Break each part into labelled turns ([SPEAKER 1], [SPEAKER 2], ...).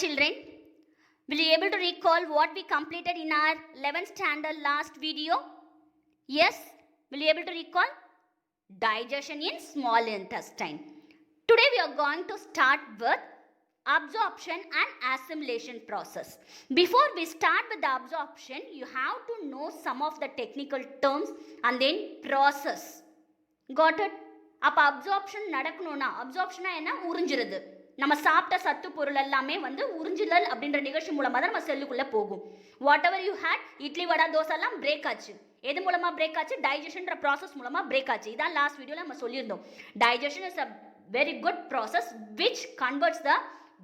[SPEAKER 1] children, will you able to recall what we completed in our 11th standard last video? Yes, will you able to recall? Digestion in small intestine. Today we are going to start with absorption and assimilation process. Before we start with the absorption, you have to know some of the technical terms and then process. Got it? அப்போ absorption நடக்கணும்னா அப்சார்ப்ஷனா என்ன உறிஞ்சிருது. நம்ம சாப்பிட்ட சத்து பொருள் எல்லாமே உறிஞ்சிதல் அப்படின்ற நிகழ்ச்சி மூலமாக தான் நம்ம செல்லுக்குள்ளே போகும். Whatever you had, idli vada dosa எல்லாம் பிரேக் ஆச்சு. எது மூலமாக பிரேக் ஆச்சு? டைஜஷன்ற ப்ராசஸ் மூலமாக பிரேக் ஆச்சு. இதான் லாஸ்ட் வீடியோவில் நம்ம சொல்லியிருந்தோம். Digestion is a very good process which converts the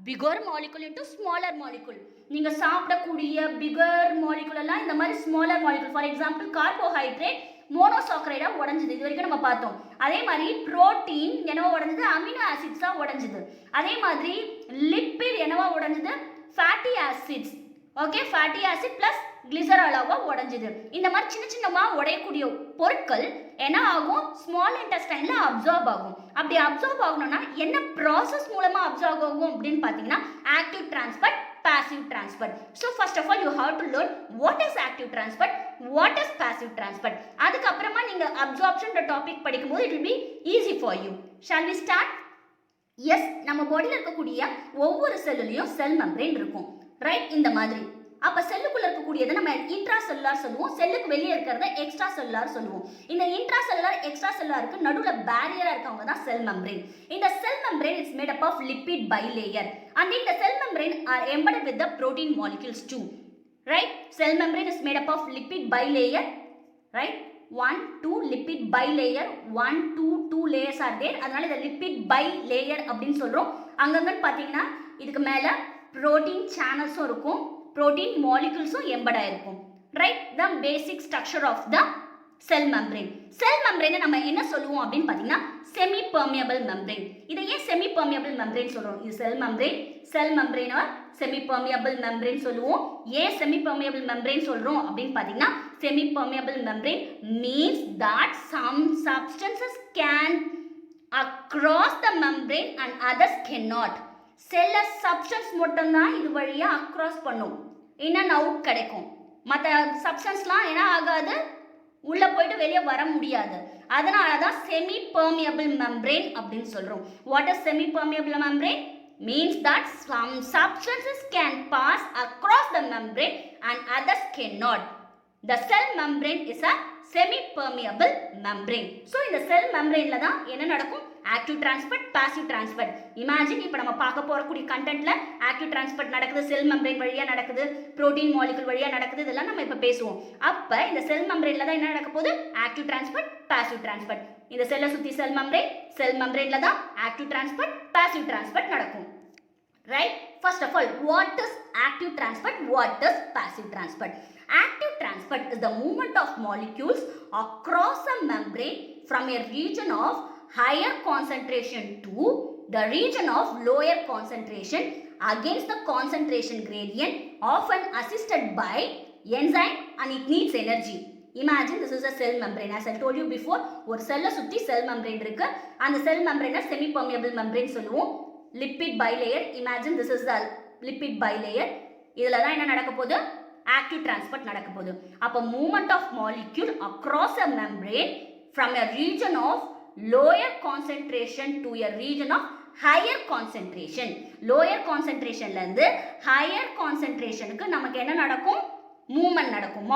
[SPEAKER 1] bigger molecule into smaller molecule. நீங்கள் சாப்பிடக்கூடிய பிகர் மாலிகுல் எல்லாம் இந்த மாதிரி smaller molecule. For example carbohydrate மோனோசாக்கரைடா உடைஞ்சது, இது வரைக்கும் நம்ம பார்த்தோம். அதே மாதிரி புரோட்டீன் என்னவா உடைஞ்சது? அமினோ ஆசிட்ஸா உடைஞ்சது. அதே மாதிரி லிப்பிட் என்னவா உடைஞ்சது? Fatty acids. Okay, fatty acid plus கிளிசராலாவா உடைஞ்சது. இந்த மாதிரி சின்ன சின்னமா உடையக்கூடிய பொருட்கள் என்ன ஆகும்? ஸ்மால் இன்டெஸ்டைன்ல அப்சார்ப் ஆகும். அப்படி அப்சார்ப் ஆகணும்னா என்ன ப்ராசஸ் மூலமா அப்சார்ப் ஆகும் அப்படின்னு பார்த்தீங்கன்னா active transport, passive transport. So first of all you have to learn what is active transport, what is passive transport. அதுக்கு அப்புறமா நீங்க absorption the topic படிக்கும்போது it will be easy for you. Shall we start? Yes, நம்ம பாடியில் இருக்கக்கூடிய ஒவ்வொரு செல்லுலையும் செல் membrane இருக்கும், right? இந்த மாதிரி. அப்போ செல்லுக்குள்ள இருக்கக்கூடியதை நம்ம இன்ட்ரா செல்லுலார் சொல்லுவோம், செல்லுக்கு வெளியே இருக்கிறத எக்ஸ்ட்ரா செல்லுலார் சொல்லுவோம். இந்த இன்ட்ரா செல்லுலார் எக்ஸ்ட்ரா செல்லுலாருக்கு நடுவில் பேரியரா இருக்கவங்க தான் செல் மெம்பரேன். இந்த cell membrane is made up of lipid bilayer and in the cell membrane are embedded with the protein molecules too, right? Cell membrane is made up of lipid bilayer, right? 1 2 lipid bilayer, 1 2 2 layers are there. அதனால இத lipid bilayer அப்படினு சொல்றோம். அங்கங்க பாத்தீங்கன்னா இதுக்கு மேல protein channels இருக்கும், protein molecules embedded ஆயிருக்கும், right? The basic structure of the cell membrane. Cell membrane நம்ம என்ன சொல்லுவோம் அப்படினு பாத்தீங்கன்னா semi permeable membrane. இதை ஏன் semi permeable membrane சொல்றோம்? இது cell membrane or semi permeable membrane சொல்லுவோம். ஏன் semi permeable membrane சொல்றோம் அப்படினு பாத்தீங்கன்னா semi permeable membrane means that some substances can across the membrane and others cannot. சில substance மட்டும் தான் இது வழியா across பண்ணும், in and out கிடைக்கும். மற்ற substanceலாம் என்ன ஆகாது, உள்ள போயிட்டு வெளியே வர முடியாது. அதனால தான் செமி பெர்மியபிள் மெம்பரேன் அப்படின்னு சொல்றோம். What is semi permeable membrane? means that some substances can pass across the membrane and others cannot. The cell membrane is a semi permeable membrane. So இந்த cell membraneல தான் என்ன நடக்கும்? active transport, passive transport. imagine இப்போ நம்ம பார்க்க போறக்கூடிய கண்டென்ட்ல active transport நடக்குது, cell membrane வழியா நடக்குது, protein molecule வழியா நடக்குது, இதெல்லாம் நம்ம இப்போ பேசுவோம். அப்ப இந்த cell membraneல தான் என்ன நடக்க போகுது? active transport, passive transport. இந்த செல்லை சுத்தி cell membraneல தான் active transport, passive transport நடக்கும், right? First of all, what is active transport, what is passive transport? Active transport is the movement of molecules across a membrane from a region of higher concentration to the region of lower concentration against the concentration gradient, often assisted by enzyme, and it needs energy. Imagine this is a cell membrane. As I told you before, ஒரு செல்லை சுற்றி cell membrane இருக்கு. அந்த cell membrane semi permeable membrane சொல்லுவோம். lipid bilayer, imagine this is the lipid bilayer. இதில் தான் என்ன நடக்க போகுது? active transport நடக்க போகுது. அப்போ movement of molecule across a membrane from a region of lower concentration to a region of higher concentration. lower concentrationல இருந்து higher concentrationக்கு நமக்கு என்ன நடக்கும்? மூவ்மெண்ட் நடக்கும்,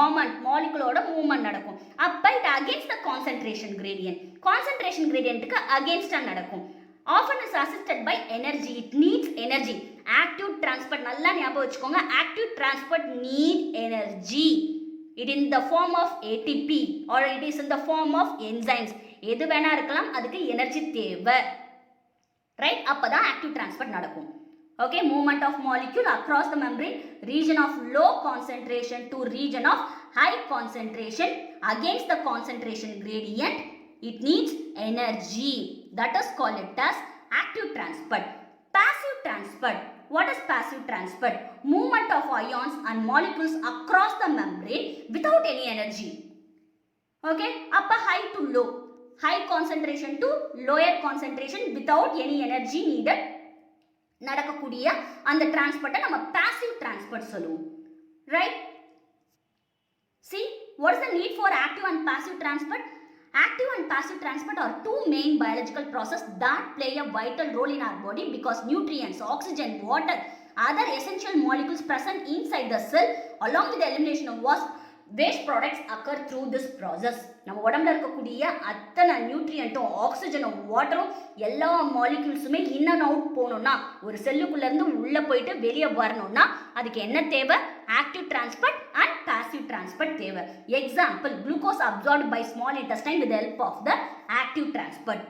[SPEAKER 1] மாலிகுலோட மூவ்மெண்ட் நடக்கும். அப்போ இது against the concentration gradient. concentration gradientக்கு against நடக்கும். often is assisted by energy, it needs energy. active transport நல்லா ஞாபகம் வச்சுக்கோங்க, active transport need energy. it in the form of ATP or it is in the form of enzymes. எது வேணா இருக்கலாம், அதுக்கு energy தேவை, right? அப்பதான் active transport நடக்கும். okay, movement of molecule across the membrane, region of low concentration to region of high concentration against the concentration gradient, it needs energy. That is called it as active transport. Passive transport. What is passive transport? Movement of ions and molecules across the membrane without any energy. Okay, upper high to low, high concentration to lower concentration without any energy needed. நடக்கக்கூடிய அந்த டிரான்ஸ்போர்ட்டை நம்ம passive transport சொல்லுவோம். Right? See, what is the need for active and passive transport? Active and passive transport are two main biological processes that play a vital role in our body because nutrients, oxygen, water, other essential molecules present inside the cell along with the elimination of waste products occur through this process. நம்ம உடம்புல இருக்கக்கூடிய அத்தனை நியூட்ரியன்ட்டும் ஆக்சிஜனும் வாட்டரும் எல்லா மாலிக்யூல்ஸுமே இன் and out போகணும்னா ஒரு செல்லுக்குள்ள இருந்து உள்ள போயிட்டு வெளியே வரணும்னா அதுக்கு என்ன தேவை? Active transport and passive transport தேவை. Example, glucose absorbed by small intestine with help of the active transport.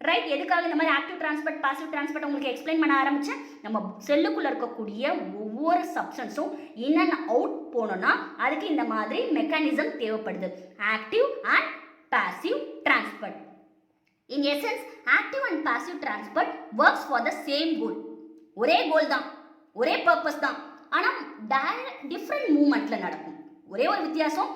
[SPEAKER 1] Right? எதுக்காக இந்த மாதிரி ஆக்டிவ் டிரான்ஸ்போர்ட் பாசிவ் டிரான்ஸ்போர்ட் உங்களுக்கு எக்ஸ்பிளைன் பண்ண ஆரம்பிச்சேன். நம்ம செல்லுக்குள்ள இருக்கக்கூடிய ஒவ்வொரு சப்ஸ்டன்ஸும் இன் அண்ட் அவுட் போகணும்னா அதுக்கு இந்த மாதிரி மெக்கானிசம் தேவைப்படுது. Active and passive transport. In essence active and passive transport works for the same கோல். ஒரே கோல் தான், ஒரே பர்பஸ் தான், ஆனால் டிஃப்ரெண்ட் மூமெண்ட்ல நடக்கும். ஒரே ஒரு வித்தியாசம்,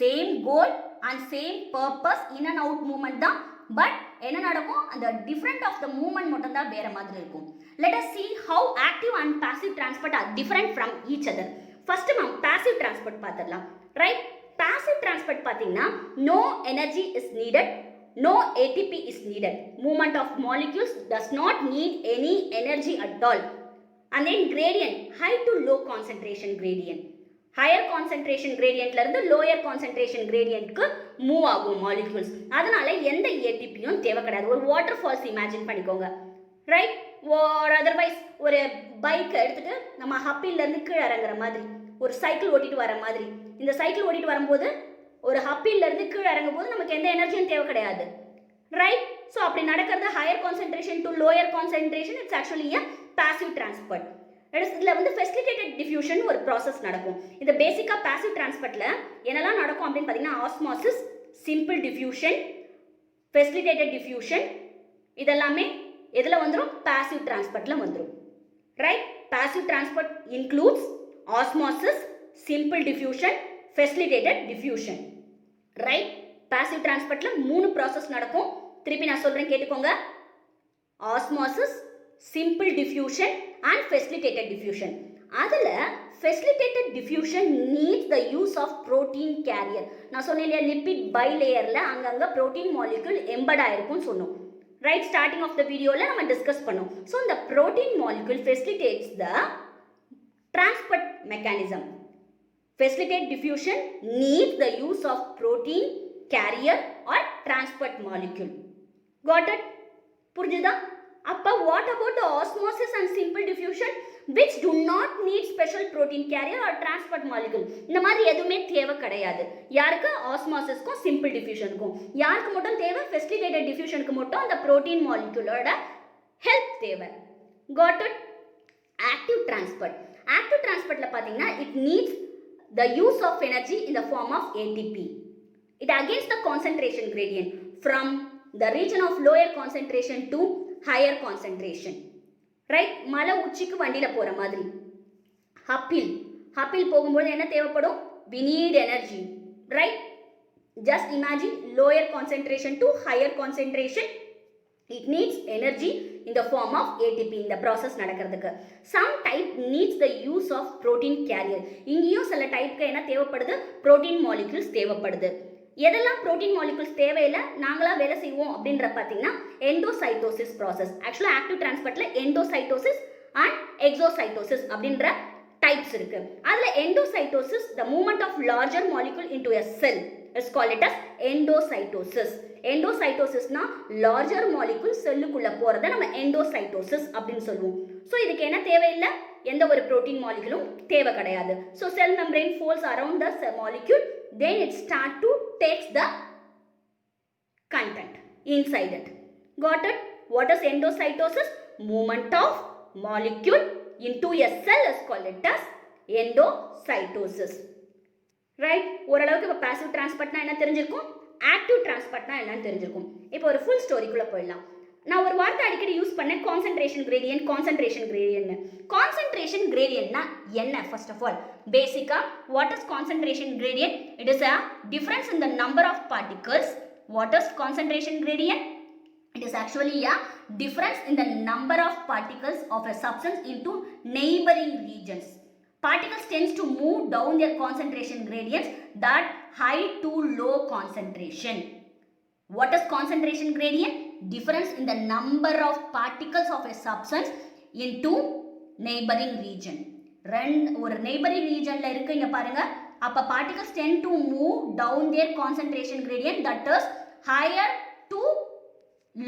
[SPEAKER 1] same goal and same purpose, in and out movement தான். பட் என்ன நடக்கும்? அந்த டிஃப்ரெண்ட் ஆஃப் த மூவ்மெண்ட் மட்டும் தான் வேற மாதிரி இருக்கும். Let us see how active and passive transport are different from each other. First நம்ம passive transport பார்த்துடலாம். ரைட்? passive transport பார்த்தீங்கன்னா no energy is needed, no ATP is needed. Movement of molecules does not need any energy at all. And then gradient, high to low concentration gradient. Higher concentration கிரேடியன்ட்ல இருந்து lower concentration கிரேடியன்ட்க்கு move ஆகும் molecules. அதனால எந்த ஏடிபியும் தேவை கிடையாது. ஒரு வாட்டர் ஃபால்ஸ் இமேஜின் பண்ணிக்கோங்க. ரைட்? ஒரு அதர்வைஸ் ஒரு பைக் எடுத்துட்டு நம்ம ஹப்பில இருந்து கீழே இறங்குற மாதிரி, ஒரு சைக்கிள் ஓட்டிட்டு வர மாதிரி. இந்த சைக்கிள் ஓட்டிட்டு வரும்போது ஒரு ஹப்பில இருந்து கீழே இறங்கும் போது நமக்கு எந்த எனர்ஜியும் தேவை கிடையாது. ரைட்? ஸோ அப்படி நடக்கிறது higher concentration to lower concentration. It's actually a passive transport. இதில் வந்து ஃபெசிலிட்டேட்டட் டிஃப்யூஷன் ஒரு ப்ராசஸ் நடக்கும். இது பேசிக்காக பாசிவ் டிரான்ஸ்போர்ட்டில் என்னெல்லாம் நடக்கும் அப்படின்னு பார்த்தீங்கன்னா osmosis, simple diffusion, facilitated diffusion, இதெல்லாமே எதில் வந்துடும்? பாசிவ் டிரான்ஸ்போர்ட்டில் வந்துடும். Right? Passive transport includes osmosis, simple diffusion, facilitated diffusion. Right? Passive டிரான்ஸ்போர்ட்டில் 3 ப்ராசஸ் நடக்கும். திருப்பி நான் சொல்கிறேன், கேட்டுக்கோங்க. Osmosis, simple diffusion and facilitated diffusion. அதில் facilitated diffusion needs the use of protein carrier. நான் சொன்னேன் இல்லையா, லிப்பிட் பைலேயரில் அங்கங்கே ப்ரோட்டீன் மாலிக்யூல் எம்பட் ஆயிருக்கும்னு சொன்னோம். ரைட்? ஸ்டார்டிங் ஆஃப் த வீடியோவில் நம்ம டிஸ்கஸ் பண்ணோம். ஸோ இந்த protein molecule facilitates the transport mechanism. Facilitate diffusion needs the use of protein carrier or transport molecule. Got it? புரிஞ்சுதா? அப்போ what about the osmosis and simple diffusion which do not need special protein carrier or transport molecule? இந்த மாதிரி எதுவுமே தேவை கிடையாது. யாருக்கு? ஆஸ்மாசிஸ்க்கும் சிம்பிள் டிஃப்யூஷனுக்கும். யாருக்கு மட்டும் தேவை? ஃபெசிலிட்டேட்டட் டிஃப்யூஷனுக்கு மட்டும் அந்த புரோட்டீன் மாலிக்யூலோட ஹெல்ப் தேவை. Got it? Active transport. Active டிரான்ஸ்போர்ட்ல பார்த்தீங்கன்னா it needs the use of energy in the form of ATP. It against the concentration gradient from the region of lower concentration to higher concentration. Right? மலை உச்சிக்கு வண்டியில் போகிற மாதிரி. ஹப்பில் போகும்போது என்ன தேவைப்படும்? We need energy. Right? Just imagine lower concentration to higher concentration. It needs energy in the form of ATP இந்த process நடக்கிறதுக்கு. Some type needs the use of protein carrier. இங்கேயும் சில டைப்க்கு என்ன தேவைப்படுது? புரோட்டீன் மாலிகூல்ஸ் தேவைப்படுது. எதெல்லாம் புரோட்டீன் மாலிகூல்ஸ் தேவையில்லை, நாங்களாக வேலை செய்வோம் அப்படின்ற பார்த்தீங்கன்னா எண்டோசைட்டோசிஸ் ப்ராசஸ். ஆக்சுவலாக ஆக்டிவ் டிரான்ஸ்போர்ட்டில் எண்டோசைட்டோசிஸ் அண்ட் எக்ஸோசைட்டோசிஸ் அப்படின்ற டைப்ஸ் இருக்கு. அதில் endocytosis the movement of larger molecule into a cell is called it as endocytosis. எண்டோசைட்டோசிஸ்னா லார்ஜர் மாலிகூல் செல்லுக்குள்ள போறதை நம்ம எண்டோசைட்டோசிஸ் அப்படின்னு சொல்லுவோம். ஸோ இதுக்கு என்ன தேவையில்லை? எந்த ஒரு புரோட்டீன் மாலிகூலும் தேவை கிடையாது. So sell membrane folds around the molecule, then it start to takes the content inside it. Got it? What is endocytosis? Movement of molecule into a cell is called it as endocytosis. Right? ஓரளவுக்கு இப்போ passive டிரான்ஸ்போர்ட்னா என்ன தெரிஞ்சிருக்கும், active டிரான்ஸ்போர்ட்னா என்னன்னு தெரிஞ்சிருக்கும். இப்போ ஒரு full ஸ்டோரிக்குள்ளே போயிடலாம். நான் ஒரு வார்த்தை அடிக்கடி யூஸ் பண்ணேன், கான்சென்ட்ரேஷன் கிரேடியன்ட். கான்சென்ட்ரேஷன் கிரேடியன்ட்னா என்ன? ஃபர்ஸ்ட் ஆஃப் ஆல் பேசிக்காக what is concentration gradient? It is a difference in the number of particles. What is concentration gradient? It is actually a difference in the number of particles of a substance into neighboring regions. Particles tends to move down their concentration gradients that high to low concentration. What is concentration gradient? Difference in the number of particles of a substance into neighboring region. ஒரு neighboring regionல இருக்கு இங்க பாருங்க. அப்ப particles tend to move down their concentration gradient that is higher to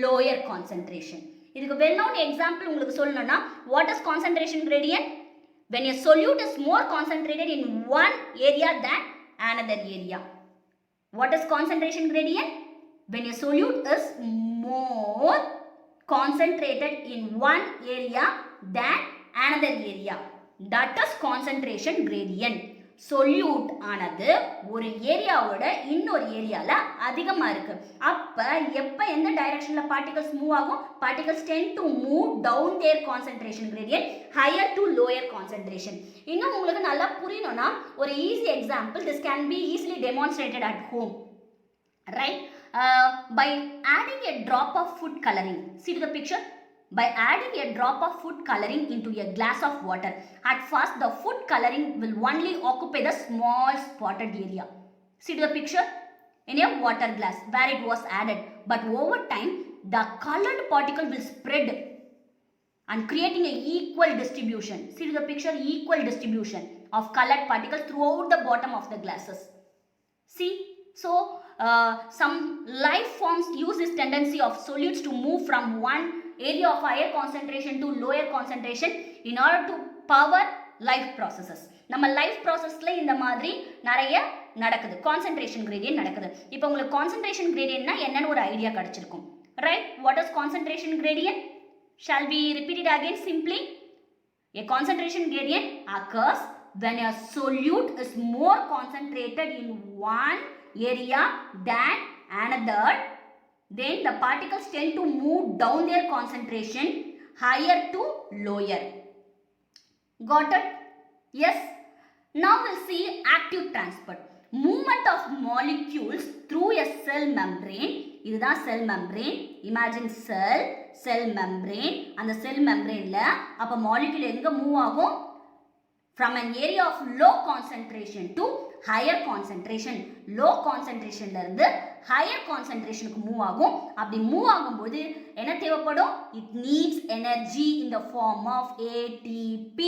[SPEAKER 1] lower concentration. இதுக்கு well known example உங்களுக்கு சொல்லணும்னா what is concentration gradient? When a solute is more concentrated in one area than another area. What is concentration gradient? When a solute is more concentrated in one area than another area. That is concentration gradient. Solute ஆனது ஒரு ஏரியாவோட இன்னொரு ஏரியால அதிகமா இருக்கு. அப்ப எப்ப எந்த டைரக்ஷன்ல particles மூவ் ஆகும்? Particles tend to move down their concentration gradient higher to lower concentration. இன்னும் உங்களுக்கு நல்லா புரியணும்னா ஒரு easy example, this can be easily demonstrated at home, right? By adding a drop of food coloring. See the picture. By adding a drop of food coloring into a glass of water, at first the food coloring will only occupy the small spotted area. See the picture in a water glass where it was added, but over time the colored particle will spread and creating an equal distribution. See the picture, equal distribution of colored particles throughout the bottom of the glasses. See, so some life forms use this tendency of solutes to move from one area of higher concentration to lower concentration in order to power life processes. நம்ம life ப்ராசஸ்ல இந்த மாதிரி நிறைய நடக்குது, concentration gradient நடக்குது. இப்போ உங்களுக்கு concentration கிரேடியன்ட்னா என்னன்னு ஒரு ஐடியா கிடைச்சிருக்கும், right? What is concentration gradient? Shall we repeat it again simply? A concentration gradient occurs when a solute is more concentrated in one area than another. Then the particles tend to move down their concentration higher to lower. Got it? Yes. Now we'll see active transport. Movement of molecules through a cell membrane. இதுதான் cell membrane. Imagine cell membrane. அந்த cell membraneல அப்ப molecule எங்க move ஆகும்? From an area of low concentration to higher concentration. Low concentration ல இருந்து higher concentration க்கு move ஆகும். அப்படி மூவ் ஆகும்போது என்ன தேவைப்படும்? It needs energy in the form of ATP.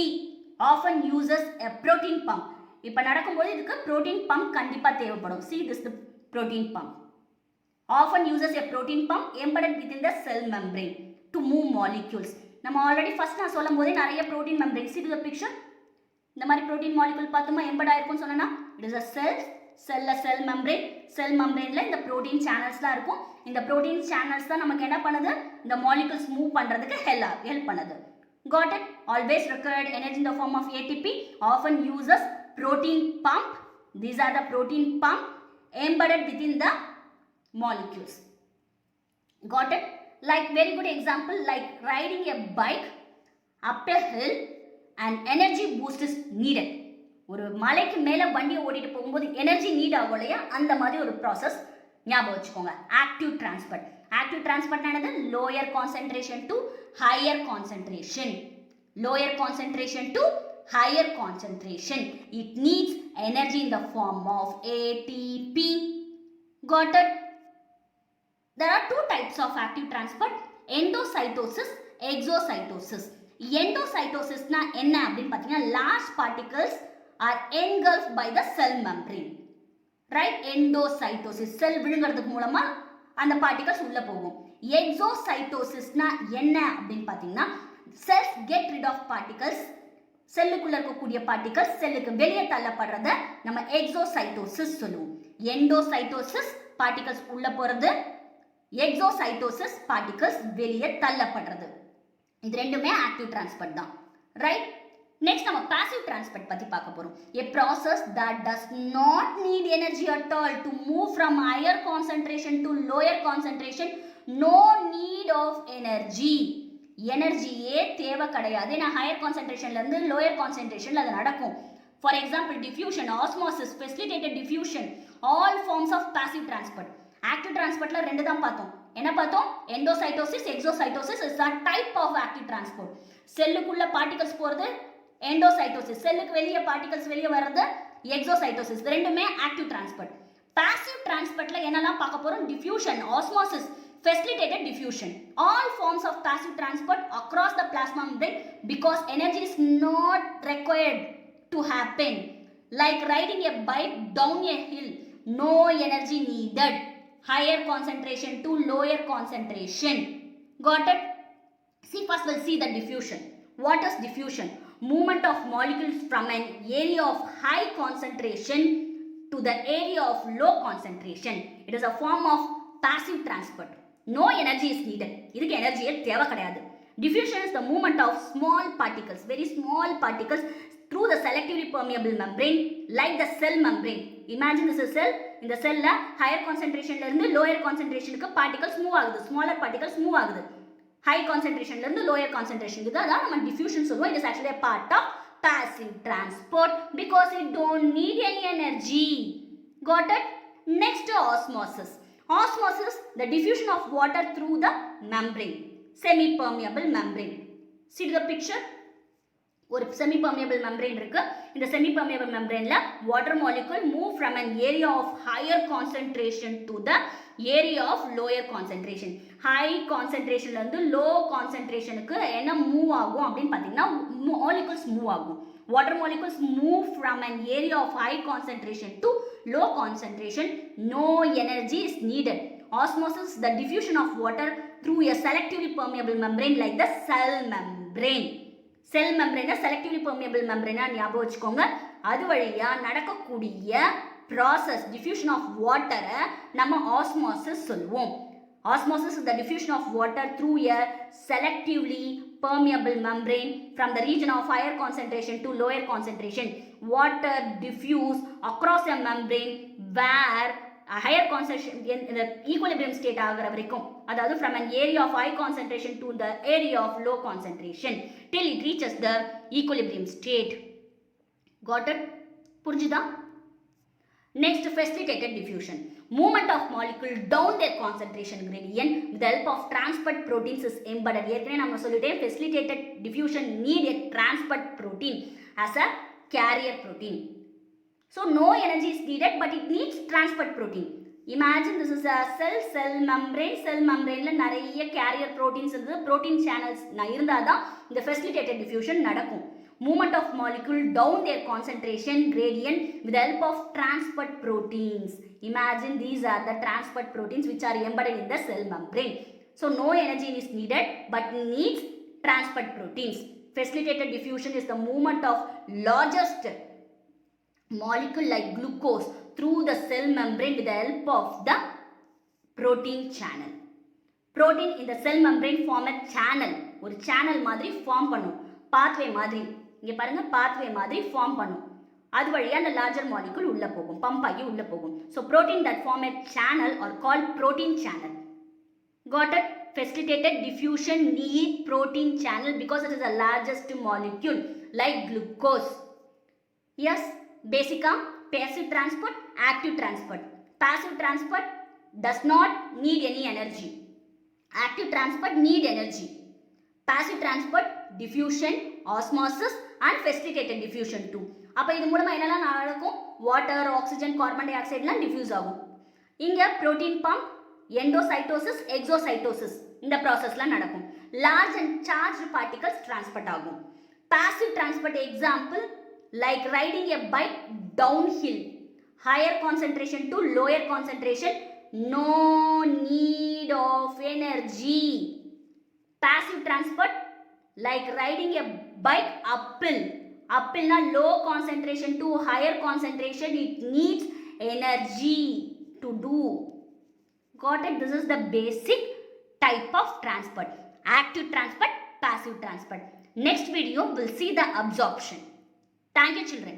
[SPEAKER 1] Often uses a protein pump. இப்ப நடக்கும்போது இதுக்கு protein pump கண்டிப்பா தேவைப்படும். See this the protein pump. Often uses a protein pump embedded within the cell membrane to move molecules. நம்ம already first நான் சொல்லும்போதே நிறைய protein membrane. See the picture. இந்த மாதிரி புரோட்டீன் மாலிகுல் பார்த்தோமா எம்பட் ஆயிருக்கும்னு சொன்னா இட் இஸ் a cell membraneல இந்த protein சேனல்ஸ்லாம் இருக்கும். இந்த புரோட்டீன் சேனல்ஸ் தான் நமக்கு என்ன பண்ணுது? இந்த மாலிகுல்ஸ் மூவ் பண்றதுக்கு ஹெல்ப் பண்ணுது. Got it? Always required energy in the form of ATP. Often uses protein pump. These are the protein pump embedded within the molecules. Got it? Like very good example, like riding a bike up a hill and energy boost is needed. ஒரு மலைக்கு மேல வண்டியை ஓடிட்டு போகும்போது energy NEET ஆகும் இல்லையா, அந்த மாதிரி ஒரு ப்ராசஸ் ஞாபகம் வச்சுக்கோங்க. Active transport. ஆக்டிவ் டிரான்ஸ்போர்ட் என்னது? Lower concentration to higher concentration. Lower concentration to higher concentration. It needs energy in the form of ATP. Got it? There are two types of active transport, endocytosis, exocytosis. Endocytosis na enna appdin pathina large particles are engulfed by the cell membrane. Right? Endocytosis. Cell விழுங்கிறதுக்கு மூலமா அந்த particles உள்ள போகும். Exocytosis na enna appdin pathina cells get rid of particles. செல்லுக்குள்ள இருக்கக்கூடிய particles செல்லுக்கு வெளியே தள்ளப்படுறத நம்ம exocytosis சொல்லுவோம். Endocytosis particles உள்ள போறது, exocytosis particles வெளியே தள்ளப்படுறது. இது ரெண்டுமே active transport தான். Right? Next நம்ம passive transport பத்தி பார்க்க போறோம். A process that does not need energy at all to move from higher concentration to lower concentration. No need of energy. எனர்ஜியே தேவை கிடையாது. நான் ஹையர் கான்சென்ட்ரேஷன்ல இருந்து லோயர் கான்சென்ட்ரேஷன்ல அது நடக்கும். For example diffusion, osmosis, facilitated diffusion, all forms of passive transport. Active டிரான்ஸ்போர்ட்ல ரெண்டு தான் பார்த்தோம். என்ன பார்த்தோம்? Endocytosis, exocytosis is a type of active transport. செல்லுக்குள்ள பார்ட்டிகல்ஸ் போறது எண்டோசைட்டோசிஸ், செல்லுக்கு வெளியே பார்ட்டிகல்ஸ் வெளியே வர்றது எக்ஸோசைட்டோசிஸ். ரெண்டுமே ஆக்டிவ் டிரான்ஸ்போர்ட். பாசிவ் டிரான்ஸ்போர்ட்ல என்னெல்லாம் பார்க்க போறோம்? Diffusion, osmosis, facilitated diffusion. All forms of passive transport across the plasma membrane because energy is not required to happen. Like riding a bike down a hill, no energy needed. Higher concentration to lower concentration. Got it? See, first we'll see the diffusion. What is diffusion? Movement of molecules from an area of high concentration to the area of low concentration. It is a form of passive transport. No energy is needed. இதுக்கு எனர்ஜியே தேவை கிடையாது. Diffusion is the movement of small particles, very small particles through the selectively permeable membrane like the cell membrane. Imagine this is a cell. இந்த செல்ல higher concentration ல இருந்து lower concentration க்கு particles move ஆகுது. Smaller particles move ஆகுது. High concentration ல இருந்து lower concentration க்கு அதான் நம்ம diffusion சொல்லுவோம். It is actually a part of passive transport because it don't need any energy. Got it? Next, osmosis. Osmosis, the diffusion of water through the membrane, semi-permeable membrane. See the picture? ஒரு semi-permeable membrane இருக்கு. இந்த semi-permeable membraneல water molecule move from an area of higher concentration to the area of lower concentration. High concentrationல இருந்து low concentrationக்கு என்ன move ஆகும் அப்படின்னு பார்த்தீங்கன்னா molecules move ஆகும். Water molecules move from an area of high concentration to low concentration. No energy is needed. Osmosis, the diffusion of water through a selectively permeable membrane like the cell membrane. Cell membrane selectively permeable membrane ஞாபகம் வச்சுக்கோங்க. அது வழியா நடக்கக்கூடிய process diffusion of water நம்ம osmosis சொல்லுவோம். Osmosis is the diffusion of water through a selectively permeable membrane from the region of higher concentration to lower concentration. Water diffuse across a membrane where a higher concentration in the equilibrium state ஆகிற வரைக்கும், அதாவது from an area of high concentration to the area of low concentration till it reaches the equilibrium state. Got it? புரிஞ்சுதா? Next, facilitated diffusion. Movement of molecule down their concentration gradient with the help of transport proteins is embedded. ஏற்கனவே நம்ம சொல்லிட்டேன் facilitated diffusion need a transport protein as a carrier protein. So no energy is needed but it needs transport protein. Imagine this is a cell membrane. Cell membraneல நிறைய carrier proteins இருக்கு. Protein channels இருந்தாதான் இந்த facilitated diffusion நடக்கும். Movement of molecule down their concentration gradient with the help of transport proteins. Imagine these are the transport proteins which are embedded in the cell membrane. So no energy is needed but needs transport proteins. Facilitated diffusion is the movement of largest molecule like glucose through the cell membrane with the help of the protein channel. Protein in the cell membrane form a channel. ஒரு channel மாதிரி form பண்ணும். pathway மாதிரி. இங்க பாருங்க pathway மாதிரி form பண்ணும். அது வழியா அந்த larger molecule உள்ள போகும். pump ஆகி உள்ள போகும். So protein that form a channel are called protein channel. Got it? Facilitated diffusion need protein channel because it is the largest molecule like glucose. Yes, basic passive transport, active transport. Passive transport does not need any energy. Active transport need energy. Passive transport, diffusion, osmosis and facilitated diffusion too. அப்ப இது மூலமா என்னெல்லாம் நடக்கும்? Water, oxygen, carbon டை ஆக்சைடுலாம் diffuse ஆகும். இங்க protein pump, endocytosis, exocytosis இந்த ப்ராசஸ்லாம் நடக்கும். Large and charged particles transport ஆகும். Passive transport example like riding a bike downhill, higher concentration to lower concentration, no need of energy. Passive transport like riding a bike uphill, uphill na low concentration to higher concentration, it needs energy to do. Got it? This is the basic type of transport. Active transport, passive transport. Next video we'll see the absorption. Thank you children.